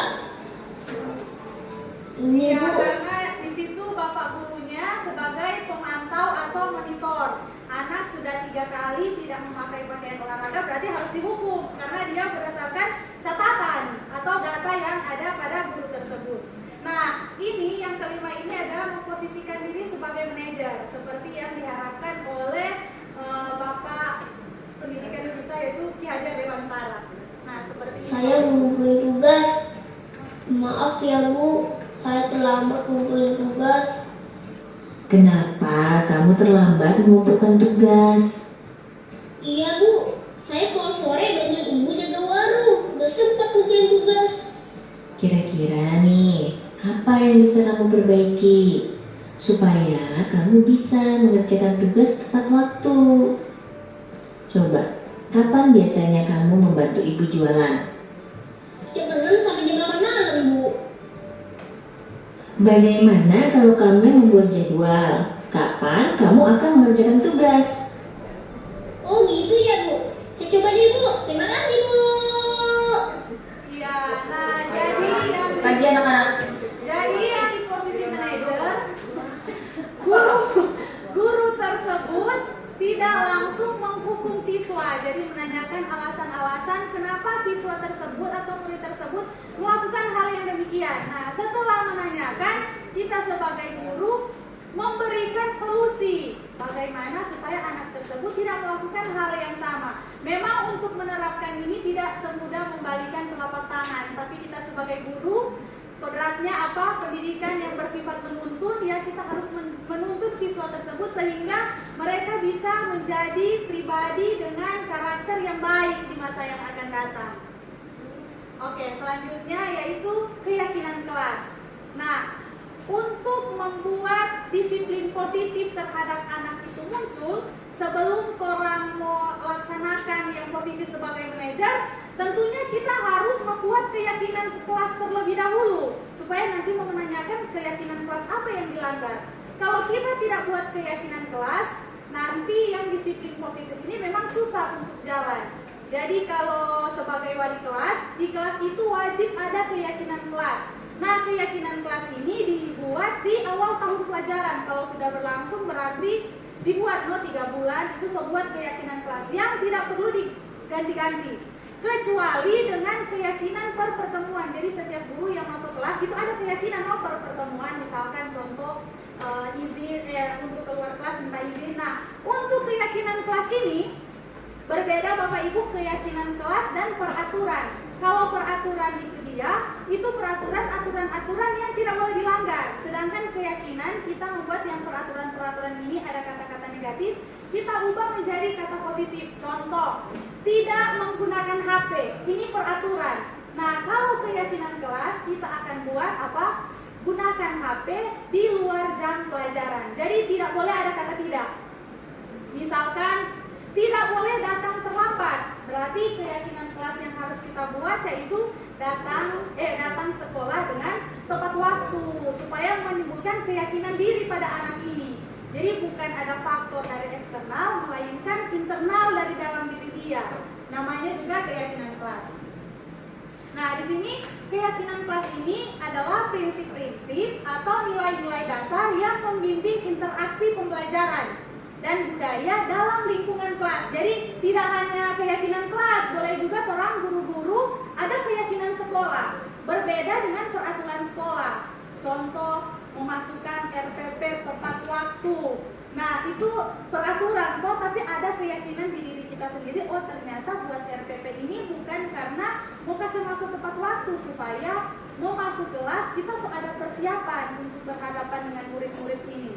Ini, Ya, Bu. karena di situ bapak gurunya sebagai pemantau atau monitor. Anak sudah 3 kali tidak memakai pakaian olahraga berarti harus dihukum karena dia berdasarkan catatan atau data yang ada pada guru tersebut. Nah, ini yang kelima ini adalah memposisikan diri sebagai manajer seperti yang diharapkan oleh Bapak pendidikan kita yaitu Ki Hajar Dewantara. Nah, seperti Saya mengumpulkan tugas. Maaf ya, Bu. Saya terlambat mengumpulkan tugas. Kenapa kamu terlambat mengumpulkan tugas? Iya, Bu. Saya kalau sore bantuin ibu jaga warung. Gak sempat ngerjain tugas. Kira-kira nih, apa yang bisa kamu perbaiki supaya kamu bisa mengerjakan tugas tepat waktu? Coba, kapan biasanya kamu membantu ibu jualan? Setiap malam sampai jam 8 malam, Bu. Bagaimana kalau kamu membuat jadwal? Kapan kamu akan mengerjakan tugas? Oh gitu ya, Bu. Saya coba deh, Bu. Terima kasih, Bu. Iya, nah jadi yang Pagi anak-anak. Jadi yang di posisi manajer, guru tersebut tidak langsung menghukum siswa. Jadi menanyakan alasan-alasan kenapa siswa tersebut atau murid tersebut melakukan hal yang demikian. Nah, setelah menanyakan, kita sebagai guru memberikan solusi bagaimana supaya anak tersebut tidak melakukan hal yang sama. Memang untuk menerapkan ini tidak semudah membalikan telapak tangan, tapi kita sebagai guru kodratnya apa? Pendidikan yang bersifat menuntun, ya kita harus menuntun siswa tersebut sehingga mereka bisa menjadi pribadi dengan karakter yang baik di masa yang akan datang. Oke, selanjutnya yaitu keyakinan kelas. Nah, untuk membuat disiplin positif terhadap anak itu muncul, sebelum orang mau laksanakan yang posisi sebagai manajer, tentunya kita harus membuat keyakinan kelas terlebih dahulu supaya nanti mau menanyakan keyakinan kelas apa yang dilanggar. Kalau kita tidak buat keyakinan kelas, nanti yang disiplin positif ini memang susah untuk jalan. Jadi kalau sebagai wali kelas, di kelas itu wajib ada keyakinan kelas. Nah, keyakinan kelas ini dibuat di awal tahun pelajaran. Kalau sudah berlangsung berarti dibuat 3 bulan itu sebuah keyakinan kelas yang tidak perlu diganti-ganti. Kecuali dengan keyakinan per pertemuan. Jadi setiap guru yang masuk kelas itu ada keyakinan per pertemuan. Misalkan contoh izin untuk keluar kelas minta izin. Nah, untuk keyakinan kelas ini berbeda Bapak Ibu keyakinan kelas dan peraturan. Kalau peraturan itu peraturan-aturan yang tidak boleh dilanggar. Sedangkan keyakinan kita membuat yang peraturan-peraturan ini ada kata-kata negatif, kita ubah menjadi kata positif. Contoh, tidak menggunakan HP. Ini peraturan. Nah, kalau keyakinan kelas kita akan buat apa? Gunakan HP di luar jam pelajaran. Jadi tidak boleh ada kata tidak. Misalkan tidak boleh datang terlambat. Berarti keyakinan kelas yang harus kita buat yaitu datang sekolah dengan tepat waktu supaya menimbulkan keyakinan diri pada anak ini. Jadi bukan ada faktor dari eksternal melainkan internal dari dalam diri dia. Namanya juga keyakinan kelas. Nah, di sini keyakinan kelas ini adalah prinsip-prinsip atau nilai-nilai dasar yang membimbing interaksi pembelajaran dan budaya dalam lingkungan kelas. Jadi tidak hanya keyakinan kelas, boleh juga orang guru-guru ada keyakinan sekolah. Berbeda dengan peraturan sekolah. Contoh, memasukkan RPP tepat waktu. Nah, itu peraturan toh, tapi ada keyakinan di diri kita sendiri, oh ternyata buat RPP ini bukan karena mau kasih masuk tepat waktu, supaya mau masuk kelas kita ada persiapan untuk berhadapan dengan murid-murid ini.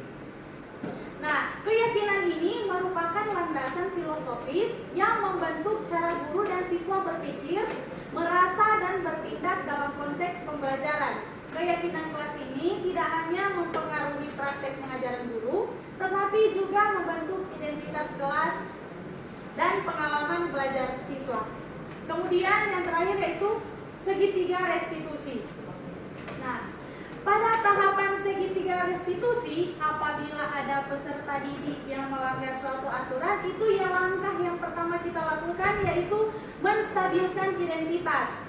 Nah, keyakinan ini merupakan landasan filosofis yang membentuk cara guru dan siswa berpikir, merasa dan bertindak dalam konteks pembelajaran. Keyakinan kelas ini tidak hanya mempengaruhi praktek pengajaran guru, tetapi juga membentuk identitas kelas dan pengalaman belajar siswa. Kemudian yang terakhir yaitu segitiga restitusi. Nah, pada tahapan segitiga restitusi, apabila ada peserta didik yang melanggar suatu aturan, itu yang langkah yang pertama kita lakukan yaitu menstabilkan identitas.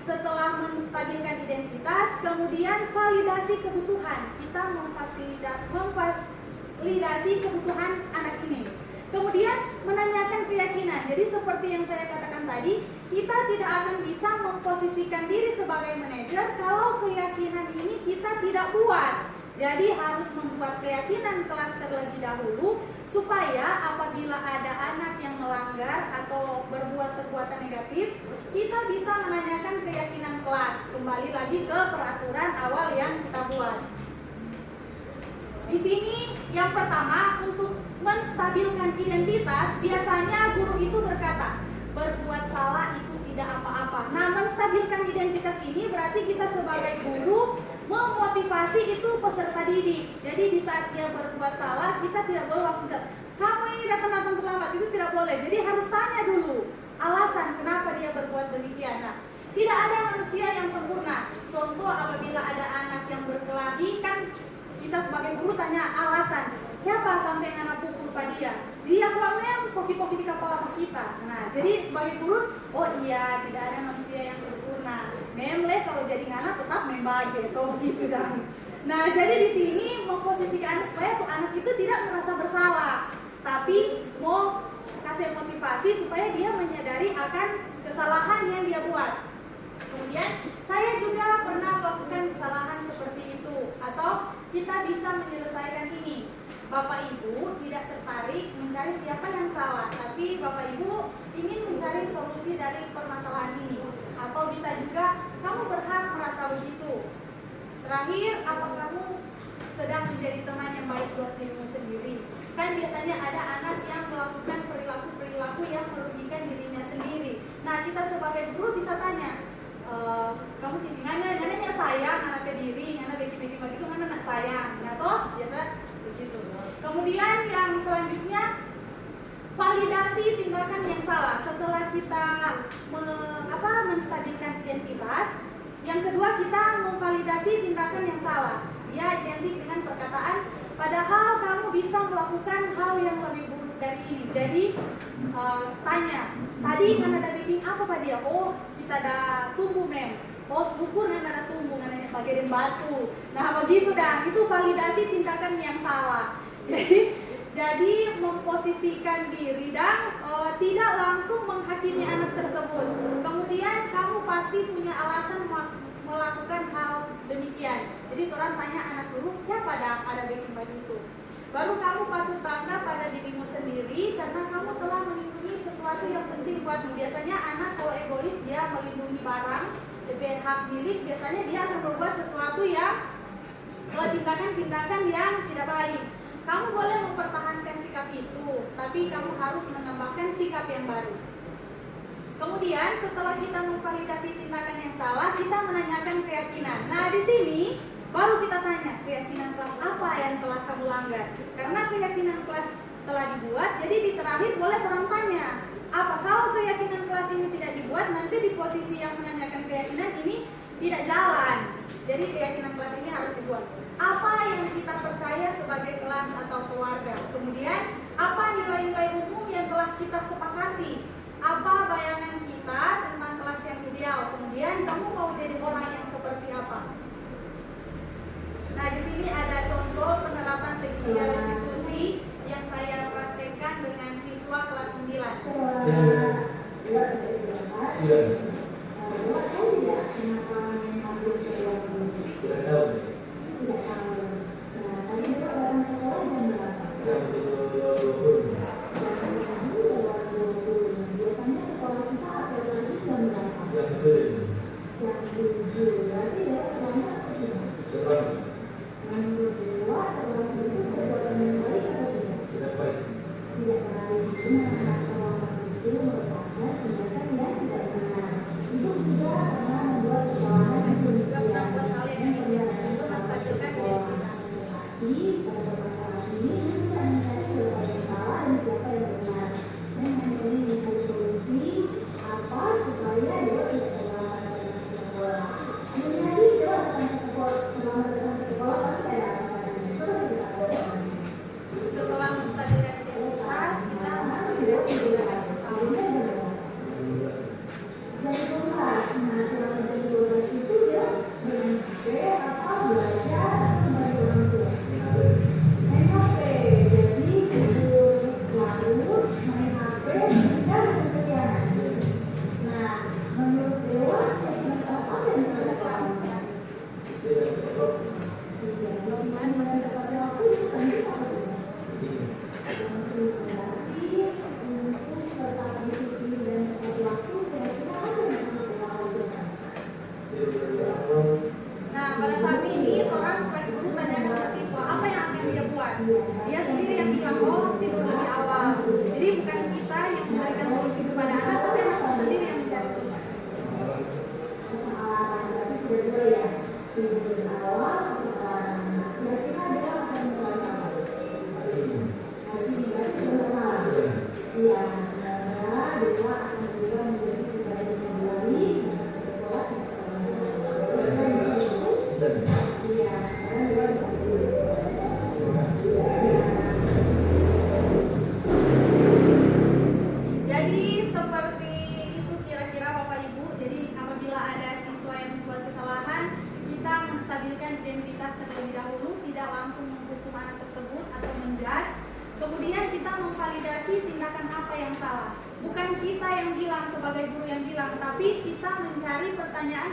Setelah menstabilkan identitas, kemudian validasi kebutuhan. Kita memfasilitasi kebutuhan anak ini. Kemudian menanyakan keyakinan. Jadi seperti yang saya katakan tadi, kita tidak akan bisa memposisikan diri sebagai manajer kalau keyakinan ini kita tidak buat. Jadi harus membuat keyakinan kelas terlebih dahulu supaya apabila ada anak yang melanggar atau berbuat perbuatan negatif, kita bisa menanyakan keyakinan kelas. Kembali lagi ke peraturan awal yang kita buat. Di sini yang pertama untuk menstabilkan identitas, biasanya guru itu berkata, berbuat salah itu tidak apa-apa. Nah, menstabilkan identitas ini berarti kita sebagai guru memotivasi itu peserta didik. Jadi di saat dia berbuat salah, kita tidak boleh langsung kamu ini datang terlambat, itu tidak boleh. Jadi harus tanya dulu alasan kenapa dia berbuat demikian. Nah, tidak ada manusia yang sempurna. Contoh apabila ada anak yang berkelahi, kan kita sebagai guru tanya alasan. Siapa sampai anak pukul pada dia? Dia memang koki-koki di kepala kita. Nah, jadi sebagai guru, oh iya tidak ada manusia yang sempurna. Memang kalau jadi anak tetap membagi, gitu dan. Nah, jadi di sini memposisikan supaya tuh anak itu tidak merasa bersalah, tapi mau kasih motivasi supaya dia menyadari akan kesalahan yang dia buat. Kemudian saya juga pernah melakukan kesalahan seperti itu, atau kita bisa menyelesaikan ini. Bapak Ibu tidak tertarik mencari siapa yang salah, tapi Bapak Ibu ingin mencari solusi dari permasalahan ini. Atau bisa juga kamu berhak merasa begitu. Terakhir, apa kamu sedang menjadi teman yang baik buat dirimu sendiri? Kan biasanya ada anak yang melakukan perilaku-perilaku yang merugikan dirinya sendiri. Nah, kita sebagai guru bisa tanya, kamu nanya sayang anaknya diri, anak bikin begitu kan anak sayang, atau biasa begitu. Kemudian yang selanjutnya validasi tindakan yang salah. Setelah kita menstabilkan identitas, yang kedua kita memvalidasi tindakan yang salah. Dia identik dengan perkataan, padahal kamu bisa melakukan hal yang lebih buruk dari ini. Jadi tanya, tadi kan ada bikin apa Pak dia? Oh, kita ada tumbuh mem. Oh, syukur kan ada tumbuh, namanya bagian batu. Nah, begitu dah. Itu validasi tindakan yang salah. Jadi memposisikan diri dan tidak langsung menghakimi anak tersebut. Kemudian kamu pasti punya alasan melakukan hal demikian. Jadi orang tanya anak dulu, siapa ada bikin begitu? Baru kamu patut bangga pada dirimu sendiri karena kamu telah melindungi sesuatu yang penting buatmu. Biasanya anak kalau egois dia melindungi barang, hak milik, biasanya dia akan berbuat sesuatu yang tindakan-tindakan yang tidak baik. Kamu boleh mempertahankan sikap itu, tapi kamu harus menambahkan sikap yang baru. Kemudian setelah kita memvalidasi tindakan yang salah, kita menanyakan keyakinan. Nah di sini baru kita tanya keyakinan kelas apa yang telah kamu langgar. Karena keyakinan kelas telah dibuat, jadi di terakhir boleh orang tanya, apa kalau keyakinan kelas ini tidak dibuat, nanti di posisi yang menanyakan keyakinan ini tidak jalan. Jadi keyakinan kelas ini harus dibuat. Apa yang kita percaya sebagai kelas atau keluarga. Kemudian apa nilai-nilai umum yang telah kita sepakati. Apa bayangan kita tentang kelas yang ideal. Kemudian kamu mau jadi orang yang seperti apa. Nah di sini ada contoh penerapan segitiga restitusi yang saya praktekkan dengan siswa kelas 9.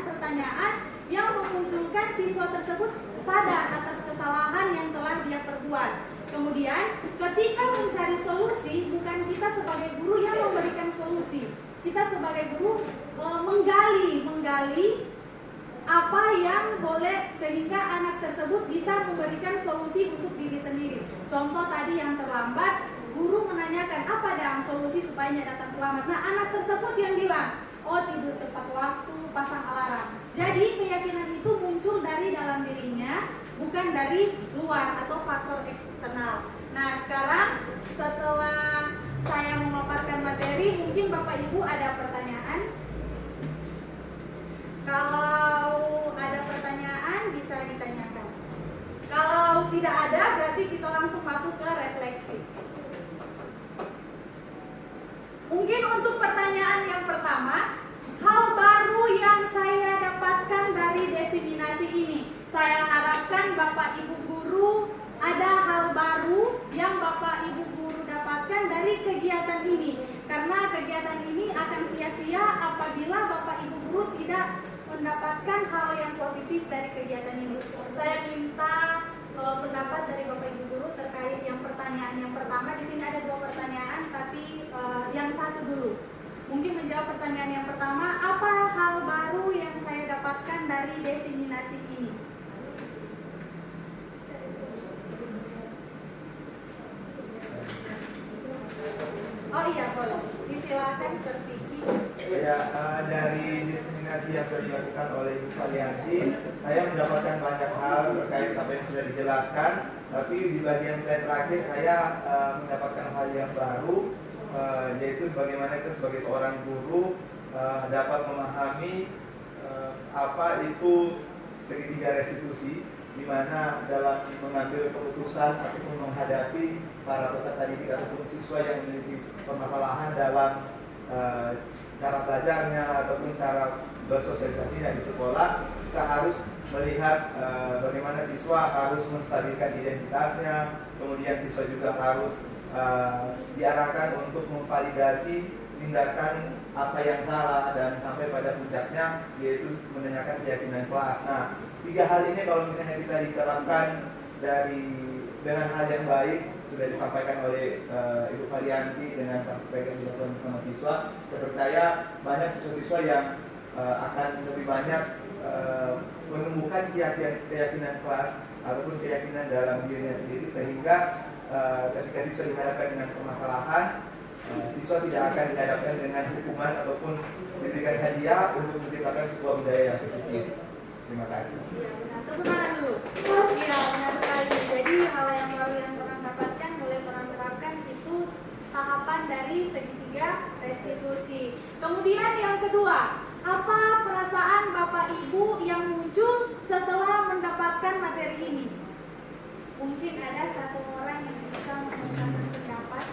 Pertanyaan yang memunculkan siswa tersebut sadar atas kesalahan yang telah dia perbuat. Kemudian ketika mencari solusi, bukan kita sebagai guru yang memberikan solusi. Kita sebagai guru menggali apa yang boleh sehingga anak tersebut bisa memberikan solusi untuk diri sendiri. Contoh tadi yang terlambat, guru menanyakan apa dong solusi supaya datang terlambat. Nah anak tersebut yang bilang, oh tidur tepat waktu, pasang alarm. Jadi keyakinan itu muncul dari dalam dirinya, bukan dari luar atau faktor eksternal. Nah sekarang setelah saya memaparkan materi, mungkin Bapak Ibu ada pertanyaan? Kalau ada pertanyaan bisa ditanyakan. Kalau tidak ada berarti kita langsung masuk ke refleksi. Mungkin untuk pertanyaan yang pertama, hal baru yang saya dapatkan dari desiminasi ini. Saya harapkan Bapak Ibu guru ada hal baru yang Bapak Ibu guru dapatkan dari kegiatan ini. Karena kegiatan ini akan sia-sia apabila Bapak Ibu guru tidak mendapatkan hal yang positif dari kegiatan ini. Saya minta pendapat dari Bapak Ibu guru terkait yang menjawab pertanyaan yang pertama, apa hal baru yang saya dapatkan dari diseminasi ini? Oh iya, boleh. Disilakan Sir Vicky. Ya, dari diseminasi yang sudah dilakukan oleh Ibu Valianti, saya mendapatkan banyak hal terkait apa yang sudah dijelaskan. Tapi di bagian saya terakhir, saya mendapatkan hal yang baru, yaitu bagaimana kita sebagai seorang guru dapat memahami apa itu segitiga restitusi, di mana dalam mengambil keputusan ataupun menghadapi para peserta didik ataupun siswa yang memiliki permasalahan dalam cara belajarnya ataupun cara bersosialisasinya di sekolah, kita harus melihat bagaimana siswa harus menstabilkan identitasnya, kemudian siswa juga harus diarahkan untuk memvalidasi tindakan apa yang salah dan sampai pada puncaknya yaitu menanyakan keyakinan kelas. Nah, 3 hal ini kalau misalnya kita diterapkan dengan hal yang baik, sudah disampaikan oleh Ibu Valianti dengan baik yang dilakukan bersama siswa, saya percaya banyak siswa-siswa yang akan lebih banyak menemukan keyakinan kelas ataupun keyakinan dalam dirinya sendiri, sehingga ketika siswa dihadapkan dengan permasalahan, siswa tidak akan dihadapkan dengan hukuman ataupun diberikan hadiah untuk menciptakan sebuah budaya yang positif. Terima kasih. Tepuk tangan dulu. Iya, benar sekali. Jadi hal yang baru yang pernah dapatkan, boleh pernah menerapkan itu tahapan dari segitiga restitusi. Kemudian yang kedua, apa perasaan Bapak Ibu yang muncul setelah mendapatkan materi ini? Mungkin ada satu orang yang bisa mengungkapkan pendapat.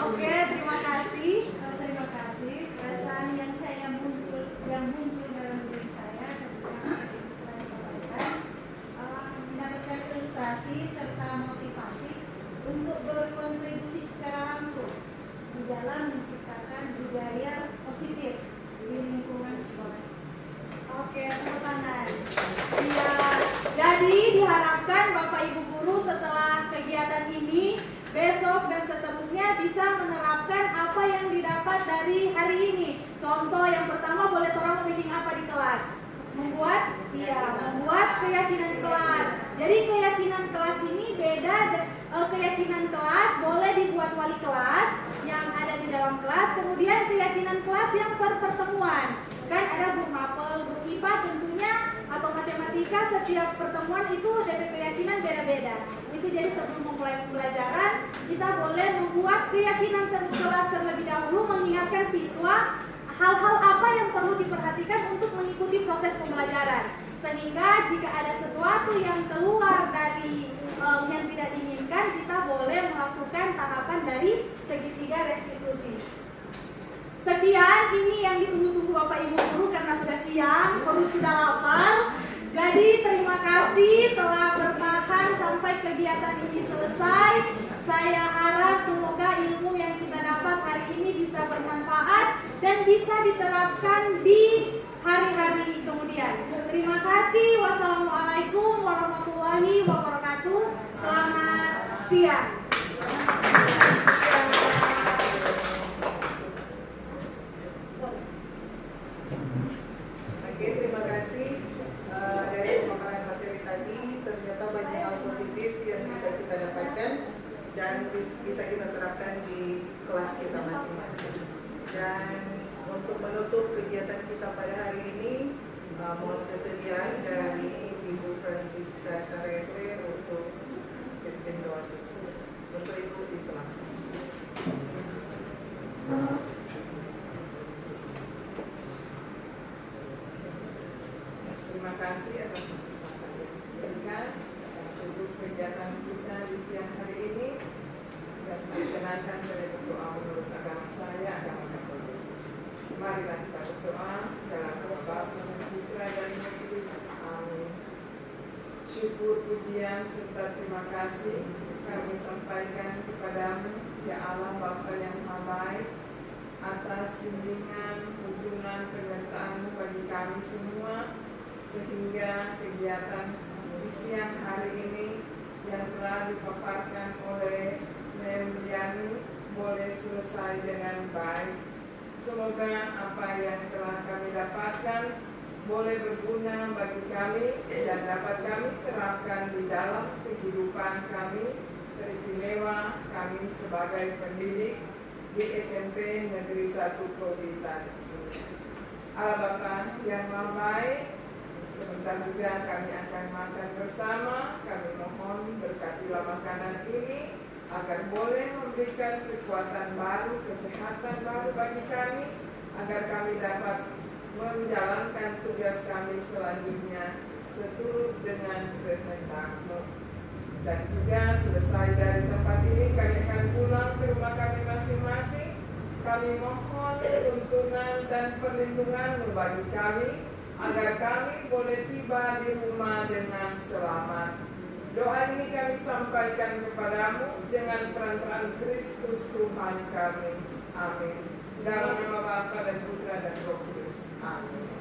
Oke, terima kasih. Terima kasih. Perasaan yang muncul dalam diri saya ketika mendapatkan ilustrasi serta motivasi untuk berkontribusi secara langsung di dalam menciptakan budaya positif di lingkungan sekolah. Oke, tepuk tangan. Ya, jadi diharapkan Bapak Ibu guru setelah kegiatan ini besok dan seterusnya bisa menerapkan apa yang didapat dari hari ini. Contoh yang pertama, boleh orang membimbing apa di kelas? Membuat keyakinan kelas. Jadi keyakinan kelas ini beda. Keyakinan kelas boleh dibuat wali kelas yang ada di dalam kelas. Kemudian keyakinan kelas yang per pertemuan. Kan ada guru mapel, guru IPA tentunya atau matematika, setiap pertemuan itu DP keyakinan beda-beda. Itu jadi sebelum memulai pembelajaran, kita boleh membuat keyakinan kelas terlebih dahulu, mengingatkan siswa hal-hal apa yang perlu diperhatikan untuk mengikuti proses pembelajaran. Sehingga jika ada sesuatu yang keluar dari yang tidak diinginkan, kita boleh melakukan tahapan dari segitiga restitusi. Sekian, ini yang ditunggu-tunggu Bapak Ibu guru karena sudah siang, perut sudah lapar. Jadi terima kasih telah bertahan sampai kegiatan ini selesai. Saya harap semoga ilmu yang kita dapat hari ini bisa bermanfaat dan bisa diterapkan di hari-hari kemudian. Terima kasih. Wassalamualaikum warahmatullahi wabarakatuh. Selamat siang. Oke, terima kasih. Dari pemaparan materi tadi, ternyata banyak hal positif yang bisa kita dapatkan dan bisa kita terapkan di kelas kita masing-masing. Dan untuk menutup kegiatan kita pada hari ini, mohon kesediaan dari Ibu Francisca Sarese untuk pimpin doa. Untuk Ibu bisa langsung. Terima kasih atas kesempatan yang diberikan untuk kegiatan kita di siang hari ini, dan dikenalkan saya berdoa menurut agama saya, agama Katolik. Marilah kita berdoa dalam nama Bapa dan Putra dan Roh Kudus. Amin. Syukur, pujian serta terima kasih kami sampaikan kepadamu, ya Allah Bapa yang Maha Baik, atas bimbingan, tuntunan, penyertaan-Mu bagi kami semua, sehingga kegiatan di siang hari ini yang telah dipaparkan oleh Mem Diani boleh selesai dengan baik. Semoga apa yang telah kami dapatkan boleh berguna bagi kami dan dapat kami terapkan di dalam kehidupan kami, teristimewa kami sebagai pendidik di SMP Negeri 1 Kauditan. Allah Bapa yang Maha Baik, sebentar juga kami akan makan bersama. Kami mohon berkatilah makanan ini agar boleh memberikan kekuatan baru, kesehatan baru bagi kami, agar kami dapat menjalankan tugas kami selanjutnya seturut dengan kehendak-Mu. Dan juga selesai dari tempat ini kami akan pulang ke rumah kami masing-masing. Kami mohon tuntunan dan perlindungan-Mu bagi kami, agar kami boleh tiba di rumah dengan selamat. Doa ini kami sampaikan kepadamu dengan peran-peran Kristus Tuhan kami. Amin. Dalam nama Bapa dan Putra dan Roh Kudus. Amin.